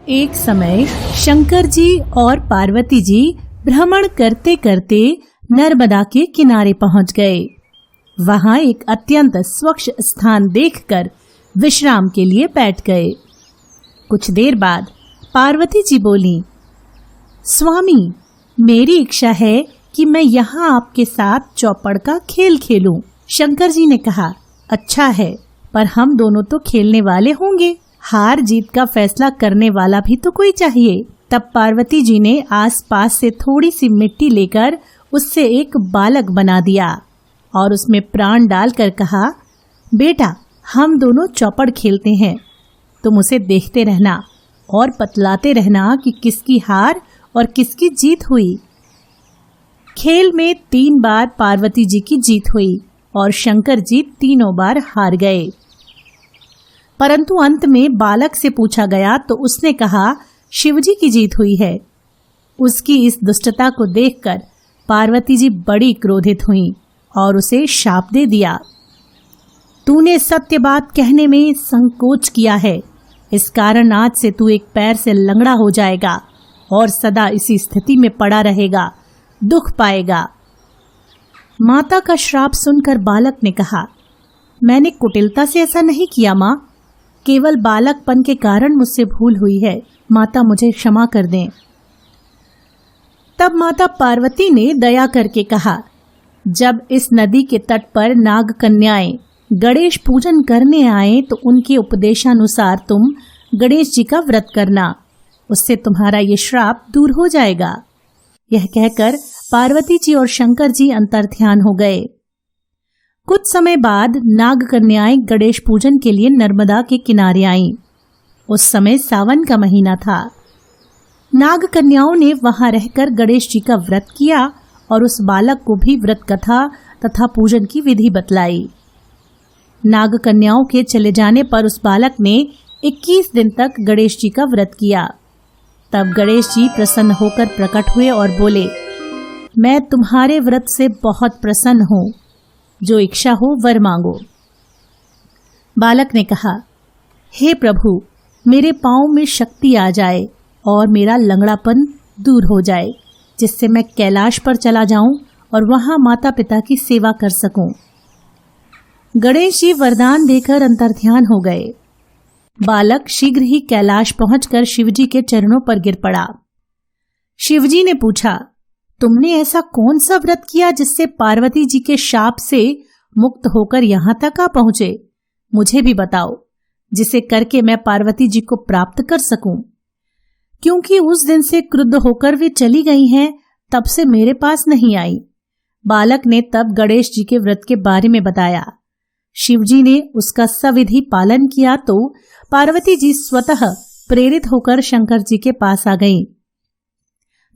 एक समय शंकर जी और पार्वती जी भ्रमण करते करते नर्मदा के किनारे पहुंच गए। वहां एक अत्यंत स्वच्छ स्थान देखकर विश्राम के लिए बैठ गए। कुछ देर बाद पार्वती जी बोली, स्वामी, मेरी इच्छा है कि मैं यहाँ आपके साथ चौपड़ का खेल खेलूं। शंकर जी ने कहा, अच्छा है, पर हम दोनों तो खेलने वाले होंगे, हार जीत का फैसला करने वाला भी तो कोई चाहिए। तब पार्वती जी ने आसपास से थोड़ी सी मिट्टी लेकर उससे एक बालक बना दिया और उसमें प्राण डालकर कहा, बेटा, हम दोनों चौपड़ खेलते हैं, तुम उसे देखते रहना और बतलाते रहना कि किसकी हार और किसकी जीत हुई। खेल में 3 बार पार्वती जी की जीत हुई और शंकर जी 3 बार हार गए। परंतु अंत में बालक से पूछा गया तो उसने कहा, शिवजी की जीत हुई है। उसकी इस दुष्टता को देखकर पार्वती जी बड़ी क्रोधित हुईं और उसे शाप दे दिया। तूने सत्य बात कहने में संकोच किया है, इस कारण आज से तू एक पैर से लंगड़ा हो जाएगा और सदा इसी स्थिति में पड़ा रहेगा, दुख पाएगा। माता का श्राप सुनकर बालक ने कहा, मैंने कुटिलता से ऐसा नहीं किया माँ, केवल बालकपन के कारण मुझसे भूल हुई है, माता मुझे क्षमा कर दें। तब माता पार्वती ने दया करके कहा, जब इस नदी के तट पर नाग कन्याएं गणेश पूजन करने आए तो उनके उपदेशानुसार तुम गणेश जी का व्रत करना, उससे तुम्हारा ये श्राप दूर हो जाएगा। यह कहकर पार्वती जी और शंकर जी अंतर्ध्यान हो गए। कुछ समय बाद नाग कन्याएं गणेश पूजन के लिए नर्मदा के किनारे आईं। उस समय सावन का महीना था। नाग कन्याओं ने वहां रहकर गणेश जी का व्रत किया और उस बालक को भी व्रत कथा तथा पूजन की विधि बतलाई। नाग कन्याओं के चले जाने पर उस बालक ने 21 दिन तक गणेश जी का व्रत किया। तब गणेश जी प्रसन्न होकर प्रकट हुए और बोले, मैं तुम्हारे व्रत से बहुत प्रसन्न हूँ, जो इच्छा हो वर मांगो। बालक ने कहा, हे प्रभु, मेरे पांव में शक्ति आ जाए और मेरा लंगड़ापन दूर हो जाए, जिससे मैं कैलाश पर चला जाऊं और वहां माता पिता की सेवा कर सकूं। गणेश जी वरदान देकर अंतर्ध्यान हो गए। बालक शीघ्र ही कैलाश पहुंचकर शिवजी के चरणों पर गिर पड़ा। शिवजी ने पूछा, तुमने ऐसा कौन सा व्रत किया जिससे पार्वती जी के शाप से मुक्त होकर यहाँ तक आ पहुंचे? मुझे भी बताओ, जिसे करके मैं पार्वती जी को प्राप्त कर सकूं। क्योंकि उस दिन से क्रुद्ध होकर वे चली गई हैं, तब से मेरे पास नहीं आई। बालक ने तब गणेश जी के व्रत के बारे में बताया। शिवजी ने उसका सविधि पालन किया तो पार्वती जी स्वतः प्रेरित होकर शंकर जी के पास आ गईं।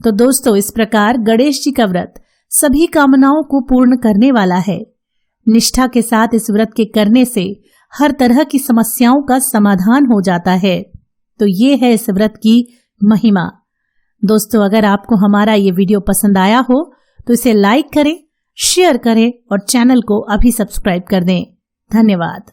तो दोस्तों, इस प्रकार गणेश जी का व्रत सभी कामनाओं को पूर्ण करने वाला है। निष्ठा के साथ इस व्रत के करने से हर तरह की समस्याओं का समाधान हो जाता है। तो ये है इस व्रत की महिमा। दोस्तों, अगर आपको हमारा ये वीडियो पसंद आया हो तो इसे लाइक करें, शेयर करें और चैनल को अभी सब्सक्राइब कर दें। धन्यवाद।